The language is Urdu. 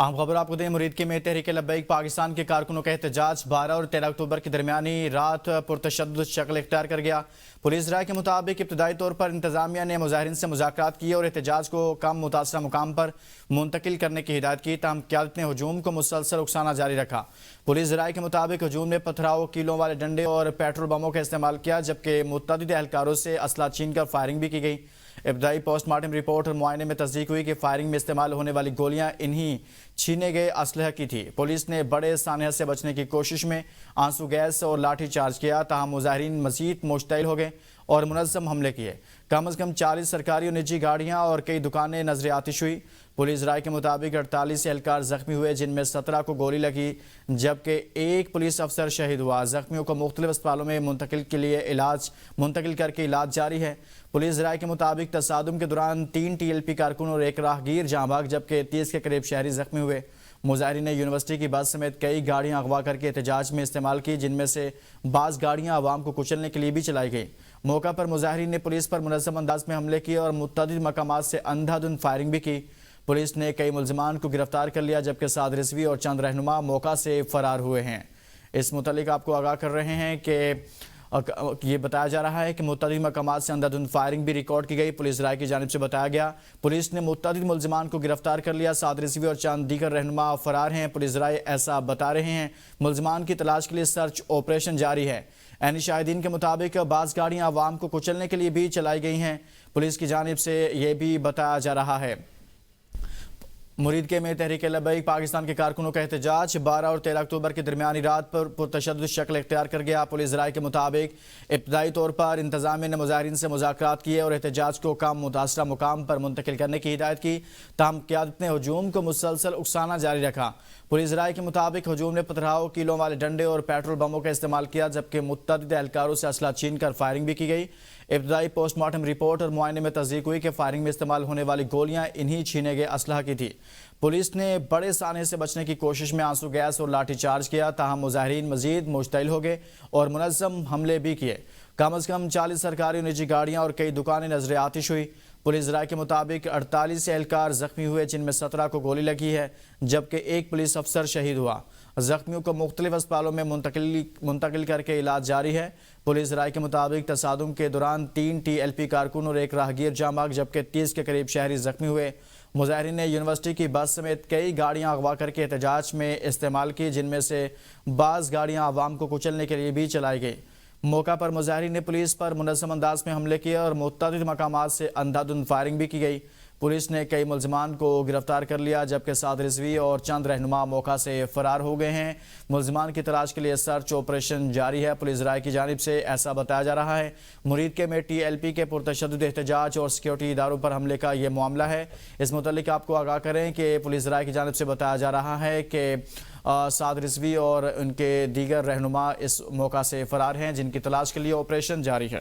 اہم خبر آپ کو دیں، مرید کے میں تحریک لبیک پاکستان کے کارکنوں کا احتجاج 12 اور 13 اکتوبر کی درمیانی رات پرتشدد شکل اختیار کر گیا۔ پولیس رائے کے مطابق ابتدائی طور پر انتظامیہ نے مظاہرین سے مذاکرات کیے اور احتجاج کو کم متاثرہ مقام پر منتقل کرنے کی ہدایت کی، تاہم قیادت نے ہجوم کو مسلسل اکسانا جاری رکھا۔ پولیس رائے کے مطابق ہجوم میں پتھراؤ، کیلوں والے ڈنڈے اور پیٹرول بموں کا استعمال کیا، جبکہ متعدد اہلکاروں سے اسلحہ چھین کر فائرنگ بھی کی گئی۔ ابتدائی پوسٹ مارٹم رپورٹ اور معائنے میں تصدیق ہوئی کہ فائرنگ میں استعمال ہونے والی گولیاں انہی چھینے گئے اسلحہ کی تھی۔ پولیس نے بڑے سانحہ سے بچنے کی کوشش میں آنسو گیس اور لاٹھی چارج کیا، تاہم مظاہرین مزید مشتعل ہو گئے اور منظم حملے کیے۔ کم از کم 40 سرکاری اور نجی گاڑیاں اور کئی دکانیں نظر آتش ہوئی۔ پولیس رائے کے مطابق 48 اہلکار زخمی ہوئے، جن میں 17 کو گولی لگی، جبکہ ایک پولیس افسر شہید ہوا۔ زخمیوں کو مختلف اسپتالوں میں منتقل کر کے علاج جاری ہے۔ پولیس رائے کے مطابق تصادم کے دوران 3 ٹی ایل پی کارکن اور ایک راہگیر جاں بحق، جبکہ 30 کے قریب شہری زخمی ہوئے۔ مظاہرین نے یونیورسٹی کی بس سمیت کئی گاڑیاں اغوا کر کے احتجاج میں استعمال کی، جن میں سے بعض گاڑیاں عوام کو کچلنے کے لیے بھی چلائی گئیں۔ موقع پر مظاہرین نے پولیس پر منظم انداز میں حملے کیے اور متعدد مقامات سے اندھا دھند فائرنگ بھی کی۔ پولیس نے کئی ملزمان کو گرفتار کر لیا، جبکہ سعد رضوی اور چند رہنما موقع سے فرار ہوئے ہیں۔ اس متعلق آپ کو آگاہ کر رہے ہیں کہ یہ بتایا جا رہا ہے کہ متعدد مقامات سے اندھا دھند فائرنگ بھی ریکارڈ کی گئی۔ پولیس رائے کی جانب سے بتایا گیا پولیس نے متعدد ملزمان کو گرفتار کر لیا۔ سعد رضوی اور چند دیگر رہنما فرار ہیں۔ پولیس رائے ایسا بتا رہے ہیں ملزمان کی تلاش کے لیے سرچ آپریشن جاری ہے۔ عینی شاہدین کے مطابق بعض گاڑیاں عوام کو کچلنے کے لیے بھی چلائی گئی ہیں۔ پولیس کی جانب سے یہ بھی بتایا جا رہا ہے مرید کے میں تحریک لبیک پاکستان کے کارکنوں کا احتجاج 12 اور 13 اکتوبر کی درمیانی رات پر پرتشدد شکل اختیار کر گیا۔ پولیس رائے کے مطابق ابتدائی طور پر انتظامیہ نے مظاہرین سے مذاکرات کیے اور احتجاج کو کم متاثرہ مقام پر منتقل کرنے کی ہدایت کی، تاہم قیادت نے ہجوم کو مسلسل اکسانا جاری رکھا۔ پولیس رائے کے مطابق ہجوم نے پتھراؤ، کیلوں والے ڈنڈے اور پیٹرول بموں کا استعمال کیا، جبکہ متعدد اہلکاروں سے اسلحہ چھین کر فائرنگ بھی کی گئی۔ ابتدائی پوسٹ مارٹم رپورٹ اور معائنے میں تصدیق ہوئی کہ فائرنگ میں استعمال ہونے والی گولیاں انہی چھینے گئے اسلحہ کی تھی۔ پولیس نے بڑے سانحے سے بچنے کی کوشش میں آنسو گیس اور لاٹھی چارج کیا، تاہم مظاہرین مزید مشتعل ہو گئے اور منظم حملے بھی کیے۔ کم از کم 40 سرکاری اور نجی گاڑیاں اور کئی دکانیں نظر آتش ہوئی۔ پولیس رائے کے مطابق 48 اہلکار زخمی ہوئے، جن میں 17 کو گولی لگی ہے، جبکہ ایک پولیس افسر شہید ہوا۔ زخمیوں کو مختلف اسپتالوں میں منتقل کر کے علاج جاری ہے۔ پولیس رائے کے مطابق تصادم کے دوران 3 ٹی ایل پی کارکن اور ایک راہگیر جاں بحق، جبکہ 30 کے قریب شہری زخمی ہوئے۔ مظاہرین نے یونیورسٹی کی بس سمیت کئی گاڑیاں اغوا کر کے احتجاج میں استعمال کی، جن میں سے بعض گاڑیاں عوام کو کچلنے کے لیے بھی چلائی گئی۔ موقع پر مظاہرین نے پولیس پر منظم انداز میں حملے کیے اور متعدد مقامات سے اندھا دھند فائرنگ بھی کی گئی۔ پولیس نے کئی ملزمان کو گرفتار کر لیا، جبکہ سعد رضوی اور چند رہنما موقع سے فرار ہو گئے ہیں۔ ملزمان کی تلاش کے لیے سرچ آپریشن جاری ہے۔ پولیس رائے کی جانب سے ایسا بتایا جا رہا ہے مرید کے میں ٹی ایل پی کے پرتشدد احتجاج اور سیکیورٹی اداروں پر حملے کا یہ معاملہ ہے۔ اس متعلق آپ کو آگاہ کریں کہ پولیس رائے کی جانب سے بتایا جا رہا ہے کہ سعد رضوی اور ان کے دیگر رہنما اس موقع سے فرار ہیں، جن کی تلاش کے لیے آپریشن جاری ہے۔